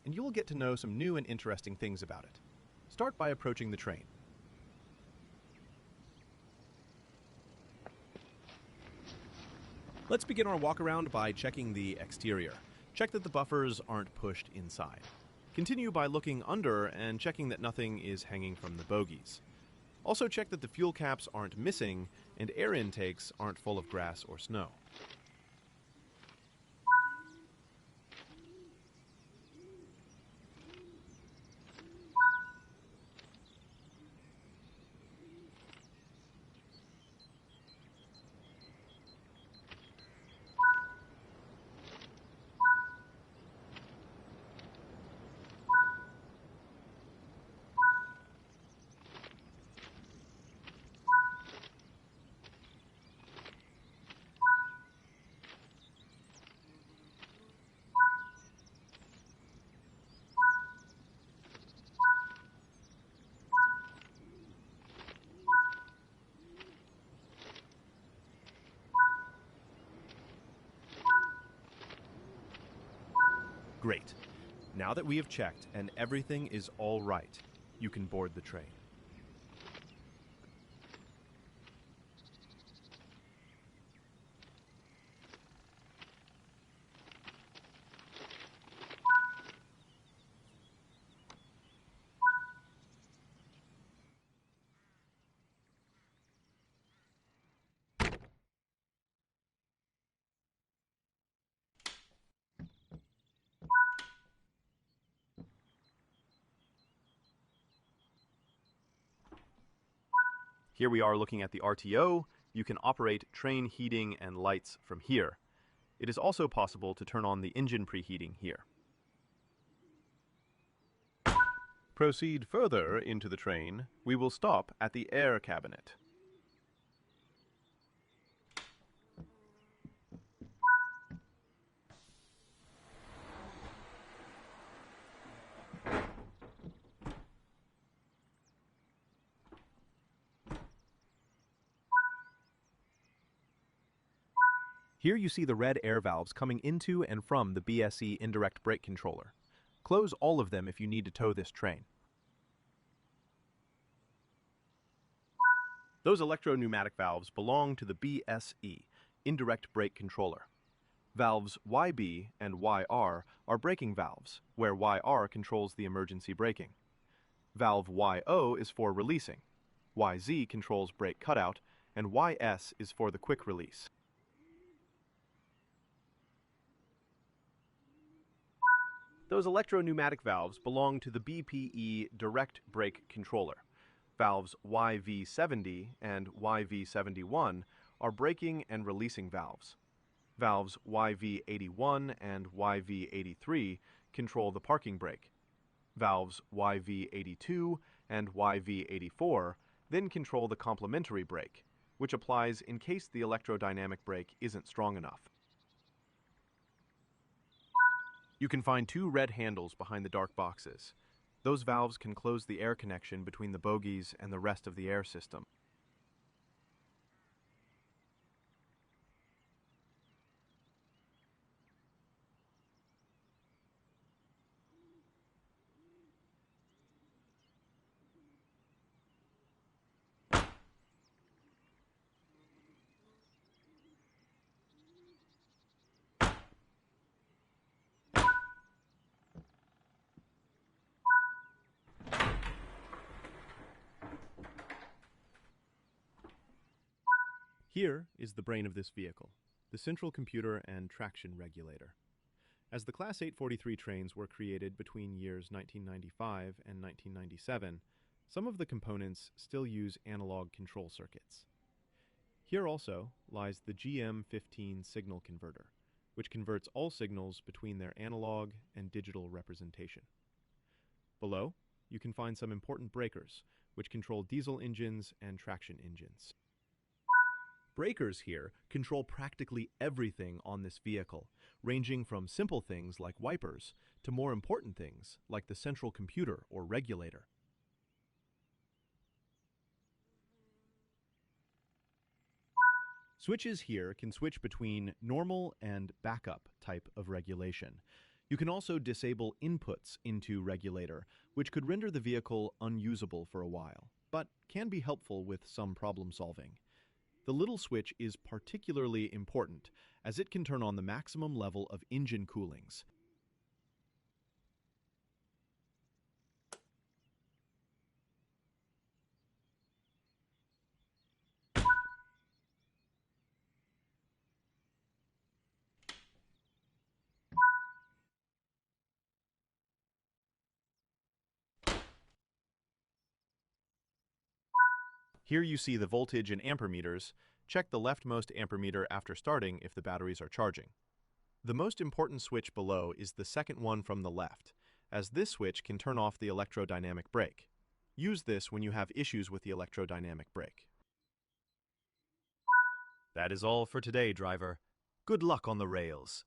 and you will get to know some new and interesting things about it. Start by approaching the train. Let's begin our walk around by checking the exterior. Check that the buffers aren't pushed inside. Continue by looking under and checking that nothing is hanging from the bogies. Also check that the fuel caps aren't missing and air intakes aren't full of grass or snow. Great. Now that we have checked and everything is all right, you can board the train. Here we are looking at the RTO. You can operate train heating and lights from here. It is also possible to turn on the engine preheating here. Proceed further into the train. We will stop at the air cabinet. Here you see the red air valves coming into and from the BSE indirect brake controller. Close all of them if you need to tow this train. Those electro-pneumatic valves belong to the BSE indirect brake controller. Valves YB and YR are braking valves, where YR controls the emergency braking. Valve YO is for releasing. YZ controls brake cutout, and YS is for the quick release. Those electro-pneumatic valves belong to the BPE direct brake controller. Valves YV70 and YV71 are braking and releasing valves. Valves YV81 and YV83 control the parking brake. Valves YV82 and YV84 then control the complementary brake, which applies in case the electrodynamic brake isn't strong enough. You can find two red handles behind the dark boxes. Those valves can close the air connection between the bogies and the rest of the air system. Here is the brain of this vehicle, the central computer and traction regulator. As the Class 843 trains were created between years 1995 and 1997, some of the components still use analog control circuits. Here also lies the GM15 signal converter, which converts all signals between their analog and digital representation. Below, you can find some important breakers, which control diesel engines and traction engines. Breakers here control practically everything on this vehicle, ranging from simple things like wipers to more important things like the central computer or regulator. Switches here can switch between normal and backup type of regulation. You can also disable inputs into regulator, which could render the vehicle unusable for a while, but can be helpful with some problem solving. The little switch is particularly important, as it can turn on the maximum level of engine coolings. Here you see the voltage and ampermeters. Check the leftmost ampermeter after starting if the batteries are charging. The most important switch below is the second one from the left, as this switch can turn off the electrodynamic brake. Use this when you have issues with the electrodynamic brake. That is all for today, driver. Good luck on the rails.